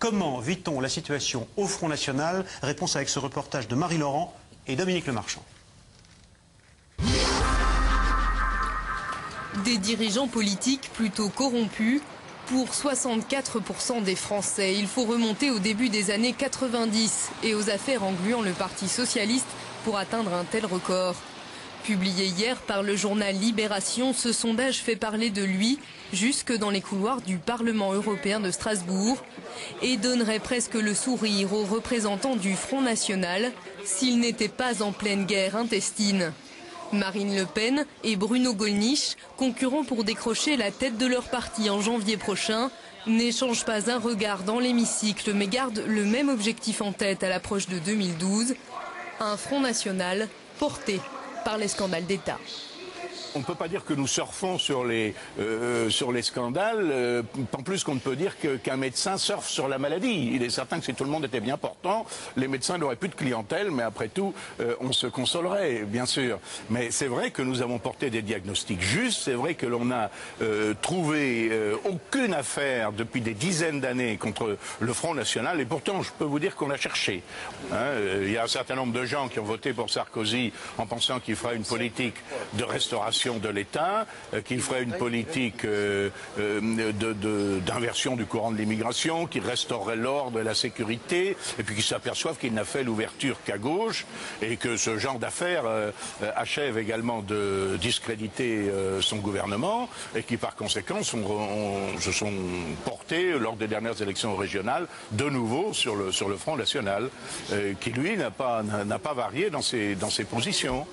Comment vit-on la situation au Front National? Réponse avec ce reportage de Marie Laurent et Dominique Lemarchand. Des dirigeants politiques plutôt corrompus. Pour 64% des Français, il faut remonter au début des années 90 et aux affaires engluant le Parti socialiste pour atteindre un tel record. Publié hier par le journal Libération, ce sondage fait parler de lui jusque dans les couloirs du Parlement européen de Strasbourg et donnerait presque le sourire aux représentants du Front National s'ils n'étaient pas en pleine guerre intestine. Marine Le Pen et Bruno Gollnisch, concurrents pour décrocher la tête de leur parti en janvier prochain, n'échangent pas un regard dans l'hémicycle mais gardent le même objectif en tête à l'approche de 2012, un Front National porté par les scandales d'État. On ne peut pas dire que nous surfons sur les scandales, pas plus qu'on ne peut dire qu'un médecin surfe sur la maladie. Il est certain que si tout le monde était bien portant, les médecins n'auraient plus de clientèle, mais après tout, on se consolerait, bien sûr. Mais c'est vrai que nous avons porté des diagnostics justes, c'est vrai que l'on n'a trouvé aucune affaire depuis des dizaines d'années contre le Front National, et pourtant, je peux vous dire qu'on l'a cherché. Il y a un certain nombre de gens qui ont voté pour Sarkozy en pensant qu'il fera une politique de restauration de l'État, qu'il ferait une politique d'inversion du courant de l'immigration, qui restaurerait l'ordre et la sécurité, et puis qui s'aperçoivent qu'il n'a fait l'ouverture qu'à gauche, et que ce genre d'affaires achève également de discréditer son gouvernement, et qui par conséquent se sont portés lors des dernières élections régionales de nouveau sur le Front National, qui lui n'a pas varié dans ses positions.